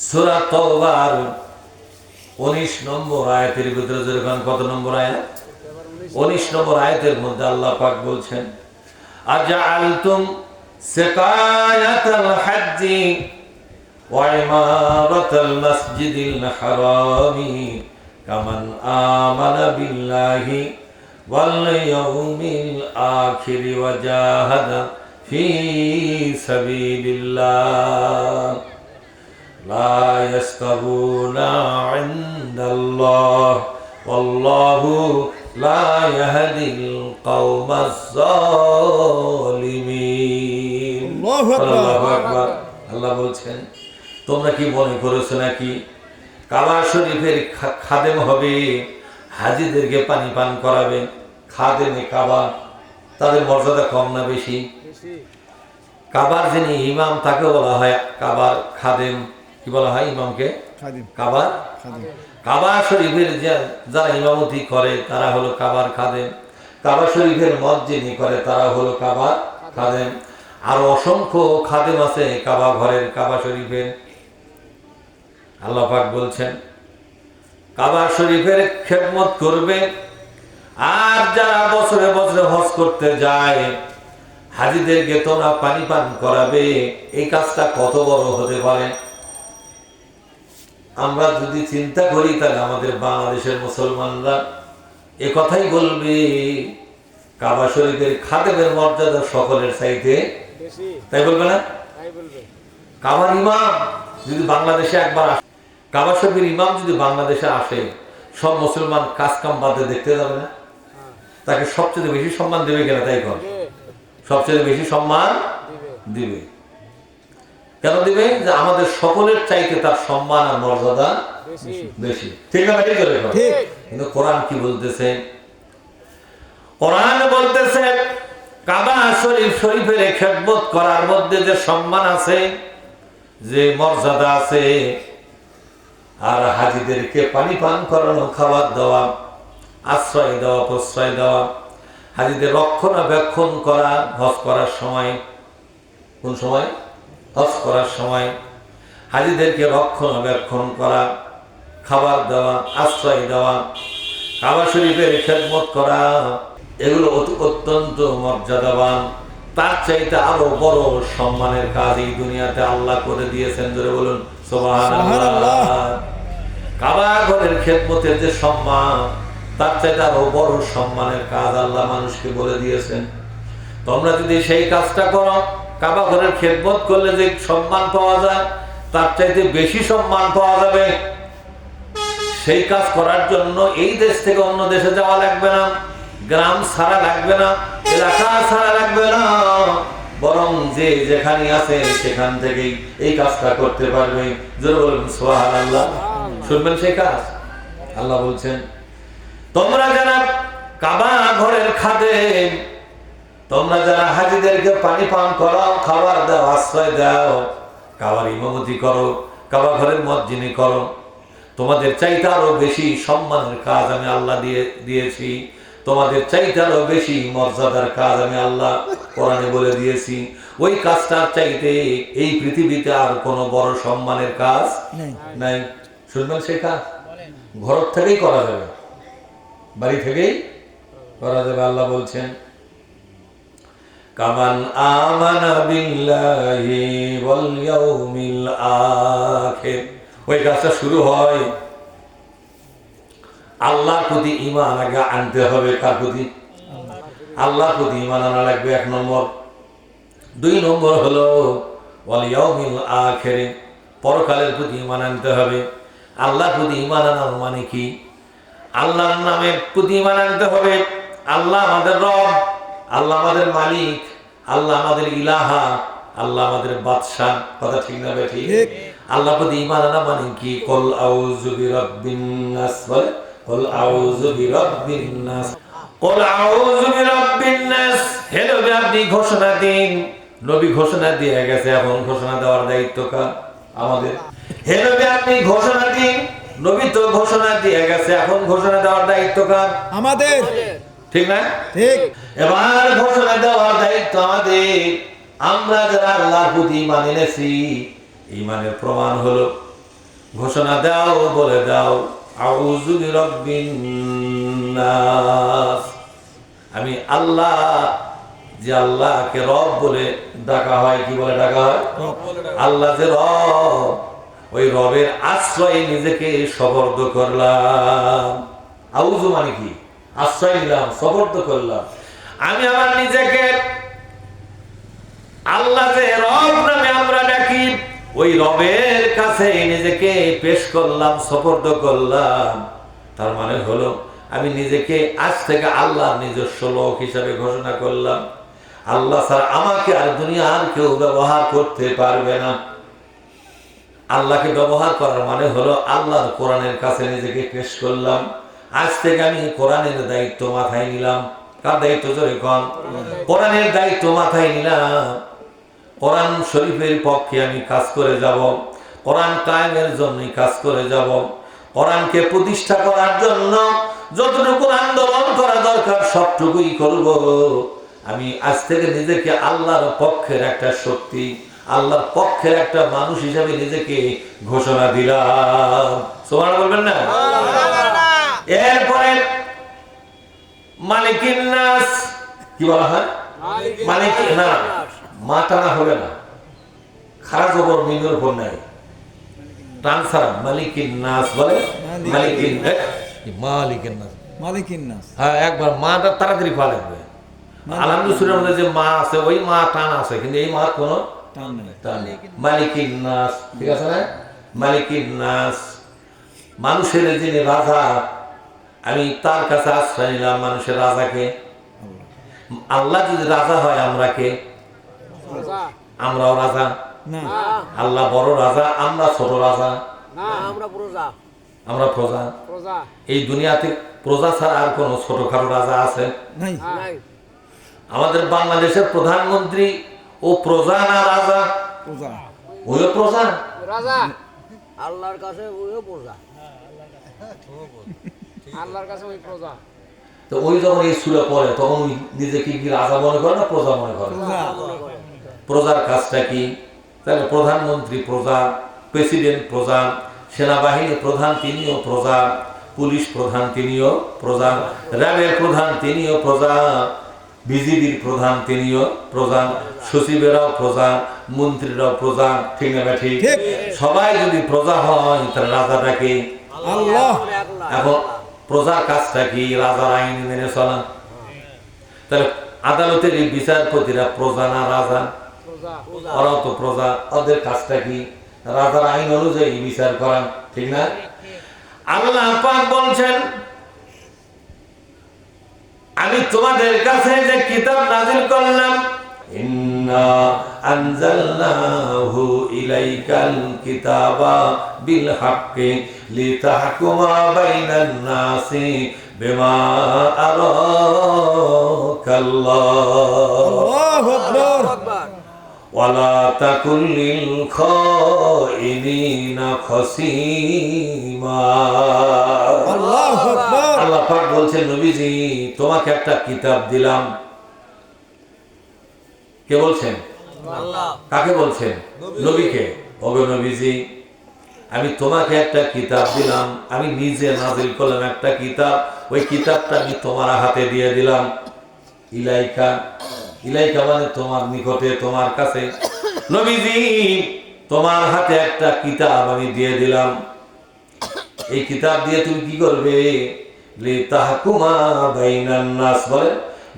সূরা তাওবার 19 নম্বর আয়াতের ভিতরে যেরকম কত নম্বর আয়াত 19 নম্বর আয়াতের মধ্যে আল্লাহ পাক বলছেন আজআলতুম সিকায়াতাল হজ্জি ওয়া ইমারাতাল মাসজিদিল হারামি কামান আমানা বিল্লাহি ওয়াল ইয়াউমিল আখির ওয়া জাহাদা ফি সাবিলিল্লাহ লা ইয়াস্তাবুনা ইনদাল্লাহ ওয়াল্লাহু লা ইয়াহদিল কওমাজ জালিমিন। আল্লাহু আকবার। আল্লাহ বলছেন তোমরা কি মনে করেছো নাকি কাবা শরীফের খাদেম হবে, হাজীদেরকে পানি পান করাবে? খাদেমে কাবা তাদের মর্যাদা কম না বেশি? কাবার যিনি ইমাম তাকে বলা হয় কাবার খাদেম। কি বলা হয় ইমামকে? কাবার। কাবা শরীফের যারা ইমামতি করে তারা হলো কাবার খাদেম। কাবা শরীফের মত যিনি করে তারা হলো কাবার খাদেম। আর অসংখ্য খাদেম আছে কাবা ঘরের, কাবা শরীফের। আল্লাহ পাক বলছেন কাবা শরীফের খেদমত করবে। আর যারা বছরে বছরে হজ করতে যায় হাজীদেরকে তোমরা পানি পান করাবে। এই কাজটা কত বড় হতে পারে? আমরা যদি চিন্তা করি তাহলে আমাদের বাংলাদেশের মুসলমানরা এ কথাই বলবে কাবা শরীফের খাদেমের মর্যাদা সকলের চাইতে বেশি। তাই বলবে না? কাবার ইমাম যদি বাংলাদেশে একবার আসে, কাবা শরীফের ইমাম যদি বাংলাদেশে আসে, সব মুসলমান কাজ কাম বাদে দেখতে যাবে না? তাকে সবচেয়ে বেশি সম্মান দেবে কিনা? তাই কর, সবচেয়ে বেশি সম্মান দিবে। কেন দিবে? যে আমাদের সকলের চাইতে তার সম্মান আর মর্যাদা বেশি। ঠিক না? কিন্তু কোরআন কি বলতেছে? কোরআন বলতেছে কাবা শরীফের খেদমত করার মধ্যে যে সম্মান আছে, যে মর্যাদা আছে, আর হাজীদেরকে পানি পান করানো, খাবার দেওয়া, আশ্রয় দেওয়া, প্রশ্রয় দেওয়া, হাজীদের রক্ষণাবেক্ষণ করা হজ করার সময়। কোন সময়? হজ করার সময় হাজীদেরকে রক্ষণাবেক্ষণ করা, খাবার দেওয়া, আশ্রয় দেওয়া, কাবা শরীফের খেদমত করা, এগুলো অত্যন্ত মর্যাদাবান। তার চাইতে আরো বড় সম্মানের কাজ এই দুনিয়াতে আল্লাহ করে দিয়েছেন। ধরে বলুন সুবহানাল্লাহ। কাবা ঘরের খেদমতের যে সম্মান, তার চাইতে আরো বড় সম্মানের কাজ আল্লাহ মানুষকে বলে দিয়েছেন। তোমরা যদি সেই কাজটা করো, কাবা ঘরের খেদমত করলে যে সম্মান পাওয়া যায় তার চাইতে বেশি সম্মান পাওয়া যাবে। সেই কাজ করার জন্য এই দেশ থেকে অন্য দেশে যাওয়া লাগবে না, গ্রাম ছাড়া লাগবে না, এলাকা ছাড়া লাগবে না, বরং যে যেখানে আছে সেখান থেকেই এই কাজটা করতে পারবে। জোরে বলুন সুবহানাল্লাহ। শুনবেন সেই কাজ? আল্লাহ বলছেন তোমরা যারা কাবা ঘরের খাদেম, তোমরা যারা হাজীদেরকে পানি পান করাও, খাবার দাও, আশ্রয় দাও, কাবার ইমামতি করো, কাবা ঘরের মসজিদে করো, তোমাদের চাইতে আরো বেশি সম্মানের কাজ আমি আল্লাহ দিয়েছি। তোমাদের চাইতে আরো বেশি মর্যাদার কাজ আমি আল্লাহ কোরআনে বলে দিয়েছি। ওই কাজটার চাইতে এই পৃথিবীতে আর কোনো বড় সম্মানের কাজ নাই। শুনবেন সেই কাজ? ঘর থেকেই করা যাবে, বাড়ি থেকেই করা যাবে। আল্লাহ বলছেন কামান আমানা বিল্লাহি ওয়াল ইয়াউমিল আখির। ওই কাজটা শুরু হয় আল্লাহর প্রতি ঈমান আগে আনতে হবে। কার প্রতি? আল্লাহর প্রতি ঈমান আনা লাগবে, 1 নম্বর। 2 নম্বর হলো ওয়াল ইয়াউমিল আখির, পরকালের প্রতি ঈমান আনতে হবে। আল্লাহর প্রতি ঈমান আনার মানে কি? আল্লাহর নামের প্রতি ঈমান আনতে হবে। আল্লাহ আমাদের রব, আল্লাহ আমাদের মালিক, আল্লাহ আমাদের ইলাহা, আল্লাহ আমাদের বাদশা। কথা ঠিক না বেঠি? আল্লাহ প্রতি ঈমান আনা মানে কি? কুল আউযু বিরাব্বিন নাস, বলে কুল আউযু বিরাব্বিন নাস, কুল আউযু বিরাব্বিন নাস। হে নবী আপনি ঘোষণা দিন। নবী ঘোষণা দিয়ে গেছে, এখন ঘোষণা দেওয়ার দায়িত্ব কার? আমাদের। হে নবী আপনি ঘোষণা দিন। নবী তো ঘোষণা দিয়ে গেছে, এখন ঘোষণা দেওয়ার দায়িত্ব কার? আমাদের। ঠিক না? ঠিক। এবার ঘোষণা দেওয়ার দায়িত্ব আমাদের। আমরা যারা আল্লাহর প্রতি ঈমান এনেছি, ঈমানের প্রমাণ হলো ঘোষণা দাও, বলে দাও আউযু বিরাব্বিন নাস, আমি আল্লাহ, যে আল্লাহকে রব বলে ডাকা হয়, কি বলে ডাকা হয়? আল্লাহ যে রব, ওই রবের আশ্রয়ে নিজেকে সবর্দ করলাম। আউযু মানে কি? আশ্রয় নিলাম, সবর্দ করলাম। আমি আমার নিজেকে, আল্লাহ যে রব নামে আমরা ডাকি, ওই রবের কাছে নিজেকে পেশ করলাম, সপর্দ করলাম। তার মানে হলো আমি নিজেকে আজ থেকে আল্লাহর নিজস্ব লোক হিসাবে ঘোষণা করলাম। আল্লাহ ছাড়া আমাকে আর দুনিয়ার কেউ ব্যবহার করতে পারবে না। আল্লাহকে ব্যবহার করার মানে হলো আল্লাহর কোরআনের কাছে নিজেকে পেশ করলাম। আজ থেকে আমি কোরআনের দায়িত্ব মাথায় নিলাম। কার দায়িত্ব? জোরে কন। কোরআনের দায়িত্ব মাথায় নিলাম। কোরআন শরীফের পক্ষে আমি কাজ করে যাব, কোরআন কায়েমের জন্য কাজ করে যাব, কোরআনকে প্রতিষ্ঠা করার জন্য যতটুকু আন্দোলন করা দরকার সবটুকুই করব। আমি আজ থেকে নিজেকে আল্লাহর পক্ষের একটা শক্তি, আল্লাহর পক্ষের একটা মানুষ হিসাবে নিজেকে ঘোষণা দিলাম। সুবহানাল্লাহ বলবেন না? এরপরে মালিকিন নাস, কি বলা হয়? মালিকিন না, মাটানা হবে না, খারাপ খবর মিনুর উপর নাই, ট্রান্সফার। মালিকিন নাস বলে, মালিকিন মালিকিন নাস, মালিকিন নাস। হ্যাঁ, একবার মাটা তাড়াতাড়ি পা লাগবে। আলহামদুলিল্লাহ মধ্যে যে মা আছে, ওই মা টান আছে, কিন্তু এই মা কোনো টান নেই। মালিকিন নাস, ঠিক আছে না? মালিকিন নাস, মানুষের যিনি রাজা, আমি তার কাছে আশ্রয় নিলাম। মানুষের রাজাকে, আল্লাহ যদি রাজা হয়, আমরা কে? আমরাও রাজা না। আল্লাহ বড় রাজা, আমরা ছোট রাজা না, আমরা প্রজা। এই দুনিয়াতে প্রজা ছাড়া আর কোন ছোটখাটো রাজা আছে? আমাদের বাংলাদেশের প্রধানমন্ত্রী ও প্রজা না রাজা? ওইও প্রজা, আল্লাহর কাছে ওইও প্রজা, আল্লাহর কাছে ওই প্রজা। তো ওই যখন এই সূরা পড়ে, তখন নিজেকে কি রাজা মনে করে না প্রজা মনে করে? প্রজার কাজটা কি? তাহলে প্রধানমন্ত্রী প্রজা, প্রেসিডেন্ট প্রজা, সেনাবাহিনী প্রধান তিনিও প্রজা, পুলিশ প্রধান তিনিও প্রজা, র্যাবের প্রধান তিনিও প্রজা, বিজিবির প্রধান তিনিও প্রজা, সচিবেরাও প্রজা, মন্ত্রীরাও প্রজা। ঠিক না ঠিক? সবাই যদি প্রজা হয়, তাহলে রাজাটাকে আল্লাহ। এখন প্রজার কাজটা কি? রাজার আইন মেনে চলা। তাহলে আদালতের এই বিচারপতিরা প্রজা না রাজা? ওরাও তো প্রজা, ওদের কাজটা কি? রাজার আইন অনুযায়ী বিচার করা। ঠিক না? আল্লাহ পাক বলছেন, আমি তোমাদের কাছে যে কিতাব নাযিল করলাম, ইন্না আনজালনাহু ইলাইকাল কিতাবা বিল হাক্কি লিতাহকুমা বাইনান নাসি বিমা আরাকাল্লাহ। আল্লাহু আকবার। ওয়ালা তাকুল লিল খাইনিনা খসিমা। আল্লাহু আকবার। আল্লাহ পাক বলছেন, নবীজি তোমাকে একটা কিতাব দিলাম। কে বলছেন? আল্লাহ। কাকে বলছেন? নবীকে। ওগো নবীজি, আমি তোমাকে একটা কিতাব দিলাম, আমি নিজে নাযিল করলাম একটা কিতাব, ওই কিতাবটা আমি তোমার হাতে দিয়ে দিলাম। ইলাইকা, ইলাইকা মানে তোমার নিকটে, তোমার কাছে। নবীজি তোমার হাতে একটা কিতাব আমি দিয়ে দিলাম। এই কিতাব দিয়ে তুমি কি করবে? লিতাহকুমা বাইনান নাস, বলে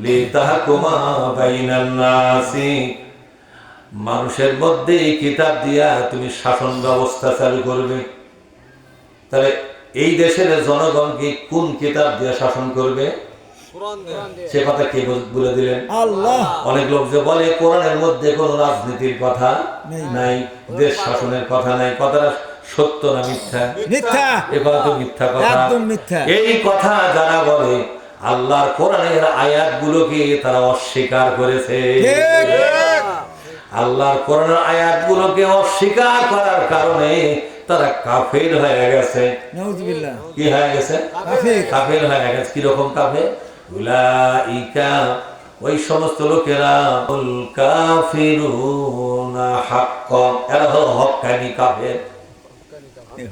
লিতাহকুমা বাইনান নাসি, মানুষের মধ্যে এই কিতাব দিয়া তুমি শাসন ব্যবস্থা চালু করবে। তাহলে এই দেশের জনগণকে কোন কিতাব দিয়ে শাসন করবে? সে কথা কে বলে দিলেন? আল্লাহ। অনেক লোক যে বলে কোরআনের মধ্যে কোন রাজনীতির কথা নাই, দেশ শাসনের কথা নাই, কথাটা সত্য না মিথ্যা? মিথ্যা। এ কথা তো মিথ্যা কথা, একদম মিথ্যা। এই কথা যারা বলে, আল্লাহর কোরআনের আয়াতগুলোকে তারা অস্বীকার করেছে। আল্লাহর কোরআনের আয়াতগুলোকে অস্বীকার করার কারণে তারা কাফের হয়ে গেছে। নাউযুবিল্লাহ। কি হয়ে গেছে? কাফের হয়ে গেছে। কি রকম কাফের? উলাইকা, ওই সমস্ত লোকেরা, উল কাফিরুনা হাক্কান, এরা হলো হক্কানি কাফের।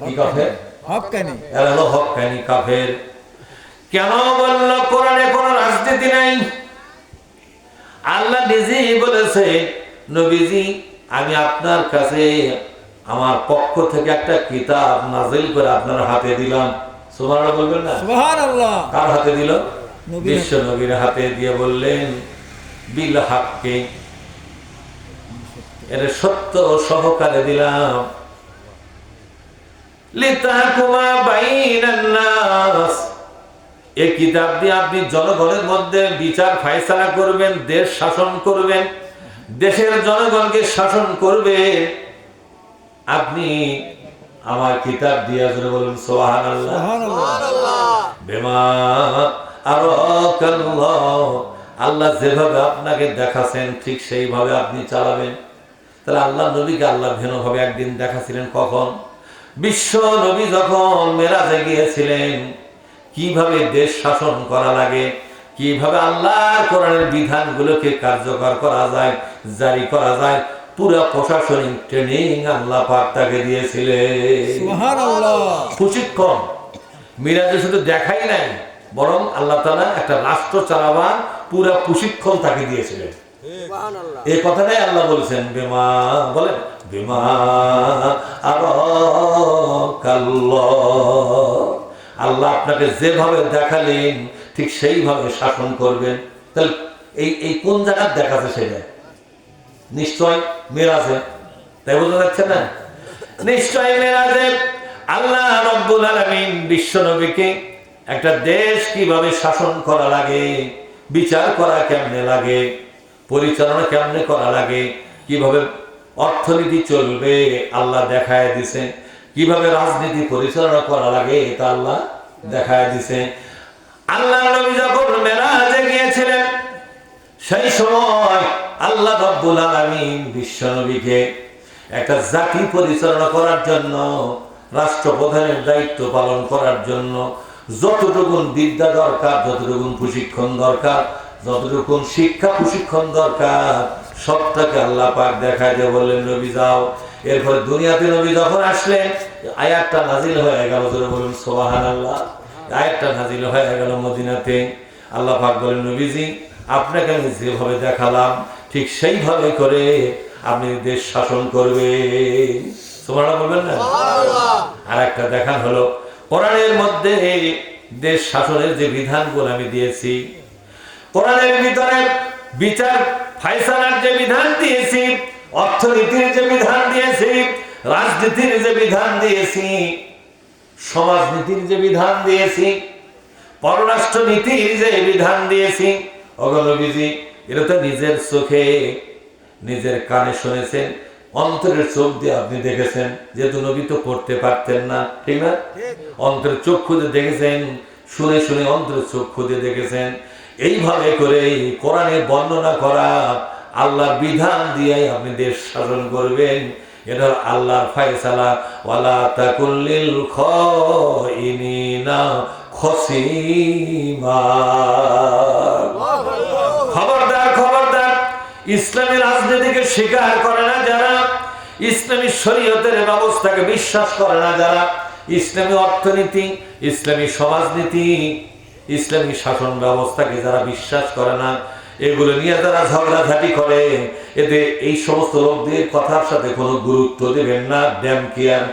কি কাফের? হক্কানি। এরা হলো হক্কানি কাফের। কেন বলল কোরআনে কোনো রাজনীতি নাই? আল্লাহ নিজেই বলেছে, নবীজি আমি আপনার কাছে আমার পক্ষ থেকে একটা কিতাব নাজিল করে আপনার হাতে দিলাম। সুবহানাল্লাহ বলবেন না? সুবহানাল্লাহ। কার হাতে দিল? নবীর বিশ্ব নবীর হাতে দিয়ে বললেন বিল হাক্কি, এর সত্য সহকারে দিলাম। লিতাহকুমা বাইনান নাস, এই কিতাব দিয়ে আপনি জনগণের মধ্যে বিচার ফায়সালা করবেন, দেশ শাসন করবেন, দেশের জনগণকে শাসন করবে। আপনি আমার কিতাব দিয়ে জোরে বলুন সুবহানাল্লাহ। সুবহানাল্লাহ। বিমা আরাকাল্লাহ, আল্লাহ যেভাবে আপনাকে দেখাছেন ঠিক সেইভাবে আপনি চালাবেন। তাহলে আল্লাহ নবীকে আল্লাহ ভিন্নভাবে একদিন দেখাছিলেন। কখন? বিশ্ব নবী যখন মেরাজে গিয়েছিলেন, কিভাবে দেশ শাসন করা লাগে, কিভাবে আল্লাহর কোরআনের বিধানগুলোকে কার্যকর করা যায়, জারি করা যায়, পুরো প্রশাসনিক ট্রেনিং আল্লাহ পাক তাকে দিয়েছিলেন। সুবহানাল্লাহ। প্রশিক্ষণ মিরাজে শুধু দেখাই নাই, বরং আল্লাহ তাআলা একটা রাষ্ট্র চালাবার পুরো প্রশিক্ষণ তাকে দিয়েছিলেন। সুবহানাল্লাহ। এই কথাটাই আল্লাহ বলেছেন বিমা, বলেন বিমা আরাকাল্লাহ, আল্লাহ আপনাকে যেভাবে দেখালেন ঠিক সেইভাবে শাসন করবেন। তাহলে এই কোন জায়গায় দেখাচ্ছে সেটা? নিশ্চয় মেরাজে, তাই বোঝা যাচ্ছে না? নিশ্চয় মেরাজে আল্লাহ রাব্বুল আলামিন বিশ্ব নবীকে একটা দেশ কিভাবে শাসন করা লাগে, বিচার করা কেমনে লাগে, পরিচালনা কেমনে করা লাগে, কিভাবে অর্থনীতি চলবে আল্লাহ দেখায় দিছে, কিভাবে রাজনীতি পরিচালনা করা লাগে এটা আল্লাহ দেখায় দিছে। আল্লাহ নবী যখন মেরাজে গিয়েছিলেন, সেই সময় আল্লাহ রাব্বুল আলামিন বিশ্ব নবীকে একটা জাতি পরিচালনা করার জন্য, রাষ্ট্রপ্রধানের দায়িত্ব পালন করার জন্য যতটুকুন বিদ্যা দরকার, যতটুকুন প্রশিক্ষণ দরকার, যতটুকুন শিক্ষা প্রশিক্ষণ দরকার, সবটাকে আল্লাহ পাক দেখায় দিয়ে বললেন নবী যাও। এরপরে দুনিয়াতে নবী যখন আসলেন, আয়াতটা নাজিল হয়ে গেল, জোরে বলুন সুবহানাল্লাহ। আয়াতটা নাজিল হয়ে গেল মদিনাতে। আল্লাহ পাক বলেন নবীজি আপনাকে আমি যেভাবে দেখালাম ঠিক সেইভাবে করে আপনি দেশ শাসন করবেন। সুবহানাল্লাহ বলবেন না? আর একটা দেখান হলো কোরআনের মধ্যে দেশ শাসনের যে বিধানগুলো আমি দিয়েছি, কোরআনের ভিতরে বিচার ফায়সালার যে বিধান দিয়েছি, অর্থনীতির যে বিধান দিয়েছি, রাজনীতির যে বিধান দিয়েছি, সমাজনীতির যে বিধান দিয়েছি, পররাষ্ট্র নীতির যে বিধান দিয়েছি, ওগো নবীজি এটা তো নিজের চোখে নিজের কানে শুনেছেন, অন্তরের চোখ দিয়ে আপনি দেখেছেন। যেহেতু নবী তো পড়তে পারতেন না, ঠিক না? অন্তরের চক্ষু দিয়ে দেখেছেন, শুনে শুনে অন্তরের চক্ষু দিয়ে দেখেছেন। এইভাবে করে কোরআনে বর্ণনা করা আল্লাহর বিধান দিয়ে আপনি দেশ শাসন করবেন। এটা আল্লাহর ফায়সালা। ওয়ালা তাকুল্লিল খাইনিনা খসিমা, খবরদার খবরদার, ইসলামী রাজনীতিকে স্বীকার করে না যারা, ইসলামী শরীয়তের ব্যবস্থাকে বিশ্বাস করে না যারা, ইসলামী অর্থনীতি, ইসলামী সমাজনীতি, ইসলামী শাসন ব্যবস্থাকে যারা বিশ্বাস করে না, এগুলো নিয়ে যারা ঝগড়াঝাটি করে, এতে এই সমস্ত লোকদের কথার সাথে কোনো গুরুত্ব দেবেন না। ড্যাম কেয়ার,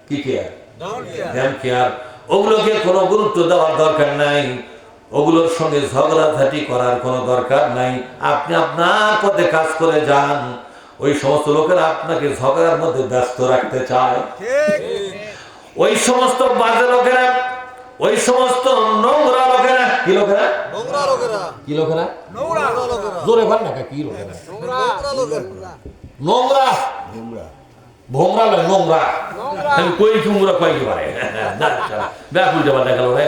কি কেয়ার? ড্যাম কেয়ার, ওগুলোকে কোনো গুরুত্ব দেওয়ার দরকার নাই, ওগুলোর সঙ্গে ঝগড়াঝাটি করার কোনো দরকার নাই। আপনি আপনার পথে কাজ করে যান। ওই সমস্ত লোকেরা আপনাকে ঝগড়ার মধ্যে ব্যস্ত রাখতে চায়। ওই সমস্ত বাজে লোকেরা, ওই সমস্ত নোংরা লোকেরা, কি লোকেরা? কি লোকেরা? জোরে বল না, কি লোকেরা? নোংরা, ভোমরা লয়, নোংরা। কই কুমড়া কয় কি পারে, ব্যাকুল যাবার দেখালো রে।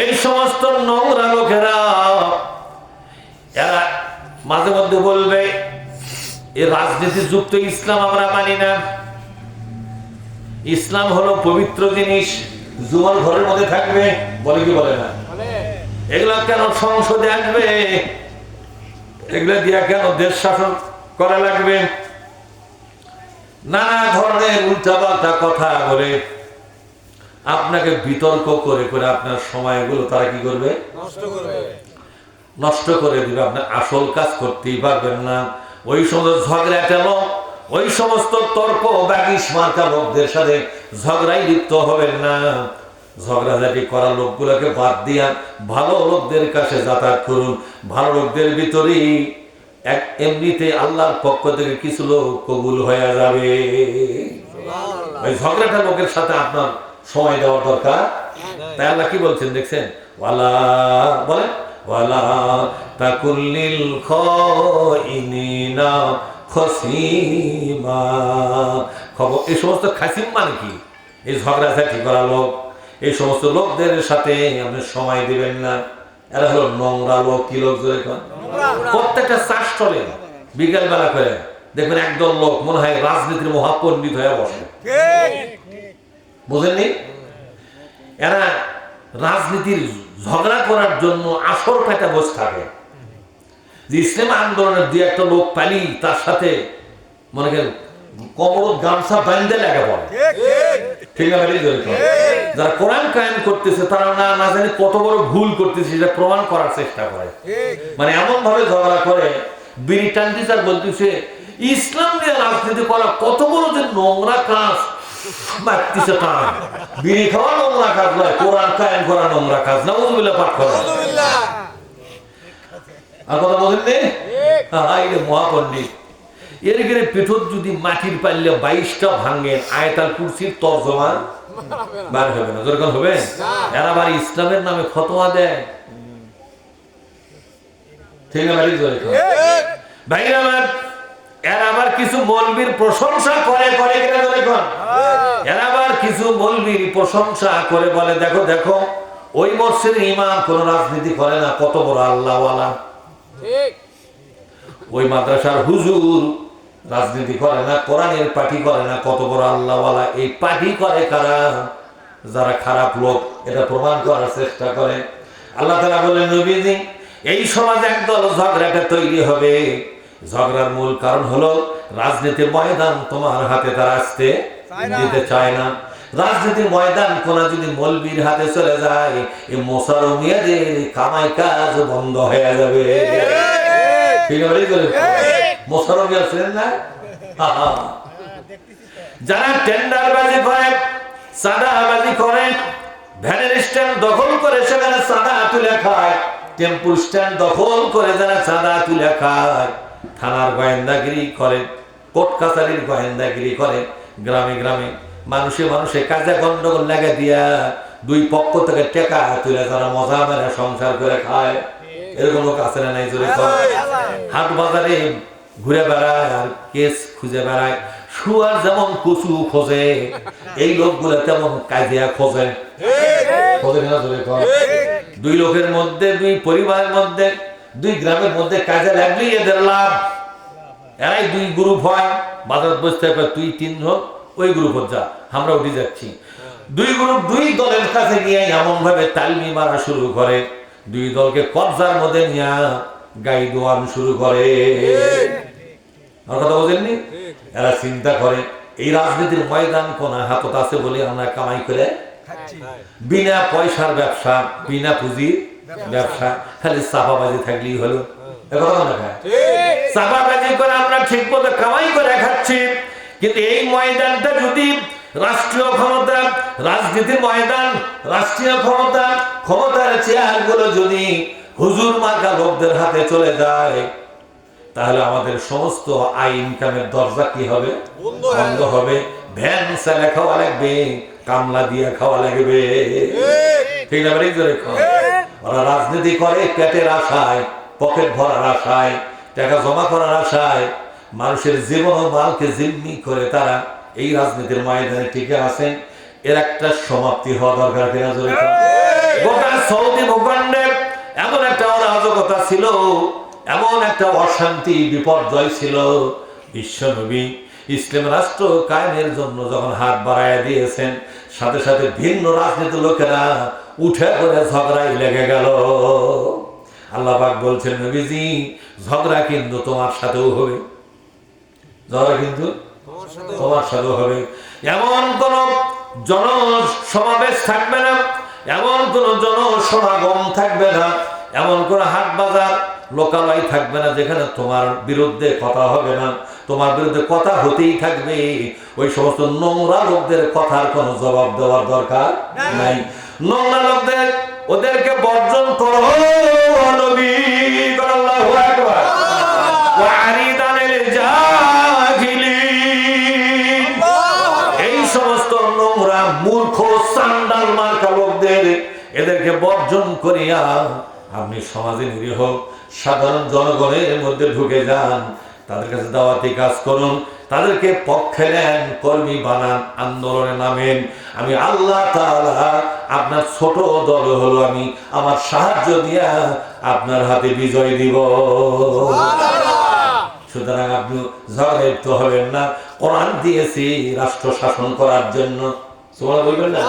এই সমস্ত নোংরা লোকেরা এরা মাঝে মধ্যে বলবে এই রাজনীতি যুক্ত ইসলাম আমরা মানি না, ইসলাম হলো পবিত্র জিনিস, জুমার ঘরের মধ্যে থাকবে, বলে কি বলে না? এগুলা কেন সংসদে আসবে, এগুলা দিয়া কেন দেশ শাসন করা লাগবে? নানা ধরনের উল্টাপাল্টা কথা বলে আপনাকে বিতর্ক করে করে আপনার সময়গুলো তারা কি করবে? নষ্ট করে দিবে। আপনি আসল কাজ করতেই পারবেন না। ওই সমস্ত ঝগড়া কেন, ওই সমস্ত তর্ক বাগিস মার্কা লোকদের সাথে ঝগড়াই লিপ্ত হবেন না। ঝগড়াঝাটি করা লোকগুলোকে বাদ দিয়া ভালো লোকদের কাছে যাতায়াত করুন। ভালো লোকদের ভিতরেই এমনিতে আল্লাহর পক্ষ থেকে কিছু লোক কবুল হয়ে যাবে। ওই ঝগড়াটা লোকের সাথে আপনার সময় দেওয়ার দরকার। তাই আল্লাহ কি বলছেন দেখছেন? ওয়ালা বলেন ওয়ালা তাকুল্লিল খাইনিনা খসিমা। খবর এই সমস্ত খাসিম মানে কি? এই ঝগড়াঝাটি করা লোক, এই সমস্ত লোকদের সাথে আপনি সময় দিবেন না। এরা হলো নোংরা লোক। কি লোক? জোরে কর। প্রত্যেকটা চাষ চলে বিকেল বেলা করে দেখবেন একদল লোক মনে হয় রাজনীতির মহাপণ্ডিত হয়ে বসে। বুঝেননি? এরা রাজনীতির ঝগড়া করার জন্য আসর পেটা বসে থাকে। যে ইসলাম আন্দোলনের দুই একটা লোক পালি তার সাথে মনে করেন কমর গামছা বান্ধে লেগে পড়ে। ঠিক আছে? যারা কোরআন কায়েম করতেছে তারা না জানি কত বড় ভুল করতেছে সেটা প্রমাণ করার চেষ্টা করে। মানে এমন ভাবে ঝগড়া করে বিড়ি টানতেছে আর বলতেছে ইসলাম নিয়ে রাজনীতি করা কত বড় যে নোংরা কাজ। মারতেছে টান। বিড়ি খাওয়া নোংরা কাজ নয়, কোরআন কায়েম করা নোংরা কাজ। নাউযুবিল্লাহ পাঠ করা। আর কথা বলেননি? মহাপণ্ডিত এর গেলে পেটর যদি মাটির পারলে 22টা ভাঙেন আয়াতুল কুরসির তরজমা বার হবে না। যেরকম হবে এরা আবার ইসলামের নামে ফতোয়া দেয়। ঠিক আছে? ভাইরা আমার, এরা আবার কিছু মৌলবীর প্রশংসা করে করে কিনা যেরকম এরা আবার কিছু মৌলবীর প্রশংসা করে বলে দেখো দেখো ওই মসজিদের ইমাম কোন রাজনীতি করে না, কত বড় আল্লাহওয়ালা। ঠিক। ওই মাদ্রাসার হুজুর রাজনীতি করে না, কোরআনের পার্টি করে না, কত বড় আল্লাহওয়ালা। এই পার্টি করে কারা? যারা খারাপ লোক। এটা প্রমাণ করার চেষ্টা করে। আল্লাহ তাআলা বলেন নবীজি এই সমাজে একদল ঝগড়াটা তৈরি হবে। ঝগড়ার মূল কারণ হলো রাজনীতির ময়দান তোমার হাতে তারা আসতে দিতে চায় না। রাজনীতির ময়দান কোনা যদি মৌলবীর হাতে চলে যায় এই মোসারমিয়াদের কামাই কাজ বন্ধ হয়ে যাবে। মোসারমিয়া ছিলেন না? যারা টেন্ডারবাজি করে, চাঁদাবাজি করে, ভ্যানের স্ট্যান্ড দখল করে সেখানে চাঁদা তুলে খায়, টেম্পু স্ট্যান্ড দখল করে যারা চাঁদা তুলে খায়, থানার গোয়েন্দাগিরি করে, কোর্ট কাছারির গোয়েন্দাগিরি করে, গ্রামে গ্রামে মানুষে মানুষে কাজে গন্ডগোল লাগা দিয়া দুই পক্ষ থেকে টেকা তুলে তারা মজা মেরে সংসার করে খায়। এরকম লোক আছে না নাই? জোরে হাট বাজারে ঘুরে বেড়ায় আর কেস খুঁজে বেড়ায়। শুয়ার যেমন কচু খোঁজে এই লোকগুলো তেমন কাজিয়া খোঁজে। দুই লোকের মধ্যে, দুই পরিবারের মধ্যে, দুই গ্রামের মধ্যে কাজে লাগলেই এদের লাভ। এরাই দুই গ্রুপ হয়। বাজার বসতে তুই তিনজন ওই গ্রুপ যা, আমরা উঠে যাচ্ছি। দুই গ্রুপ দুই দলের কাছে গিয়ে এমন ভাবে তালমি মারা শুরু করে, দুই দলকে কবজার মধ্যে নিয়ে গাই দোয়ান শুরু করে। কথা বোঝেননি? এরা চিন্তা করে এই রাজনীতির ময়দান কোন হাতত আছে বলে আমরা কামাই করে বিনা পয়সার ব্যবসা, বিনা পুঁজির ব্যবসা, খালি চাপাবাজি থাকলেই হলো। চাপাবাজি করে আমরা ঠিক মতো কামাই করে খাচ্ছি। কিন্তু এই ময়দানটা যদি রাষ্ট্রীয় ক্ষমতা, রাজনীতির ময়দান, রাষ্ট্রীয় ক্ষমতা, ক্ষমতার চেয়ার গুলো যদি হুজুর মার্কা লোকদের হাতে চলে যায় তাহলে আমাদের সমস্ত আয় ইনকামের দরজা কি হবে? বন্ধ হবে। ভ্যান চালে খাওয়া লাগবে, কামলা দিয়ে খাওয়া লাগবে। ঠিক না? ওরা রাজনীতি করে পেটের আশায়, পকেট ভরার আশায়, টাকা জমা করার আশায়, মানুষের জীবন ও মালকে জিম্মি করে তারা এই রাজনীতির ময়দানে টিকে আছেন। এর একটা সমাপ্তি হওয়া দরকার। গোটা সৌদি ভূখণ্ডে এমন একটা অরাজকতা ছিল, এমন একটা অশান্তি বিপর্যয় ছিল। বিশ্বনবী ইসলাম রাষ্ট্র কায়েমের জন্য যখন হাত বাড়াইয়া দিয়েছেন, সাথে সাথে ভিন্ন রাজনীতির লোকেরা উঠে করে ঝগড়াই লেগে গেল। আল্লাহ পাক বলছেন নবীজি ঝগড়া কিন্তু তোমার সাথেও হবে। ঝগড়া কিন্তু তোমার সাথে হবে। এমন কোন জন সমাবেশ থাকবে না, এমন কোন জনসমাগম থাকবে না, এমন কোন হাট বাজার লোকালয় থাকবে না যেখানে তোমার বিরুদ্ধে কথা হবে না, তোমার বিরুদ্ধে কথা হতেই থাকবে। ওই সমস্ত নোংরা লোকদের কথার কোনো জবাব দেওয়ার দরকার নাই। নোংরা লোকদের ওদেরকে বর্জন করো নবী। আল্লাহু আকবার। ওয়ারিদ আনিল জাহিলিন। এই সমস্ত নোংরা মূর্খ সান্ডাল মার্কা লোকদের এদেরকে বর্জন করিয়া আপনি সমাজে নিরীহ সাধারণ জনগণের মধ্যে ঢুকে যান, তাদের কাছে দাওয়াতি কাজ করুন, তাদেরকে পক্ষে নেন, কর্মী বানান, আন্দোলনে নামেন। আমি আল্লাহ তাআলা আপনার ছোট দল হলো আমি আমার সাহায্য দিয়া আপনার হাতে বিজয় দিব। সুতরাং আপনি ঝগড়া তো হবেন না। কোরআন দিয়েছি রাষ্ট্র শাসন করার জন্য, বলবেন না।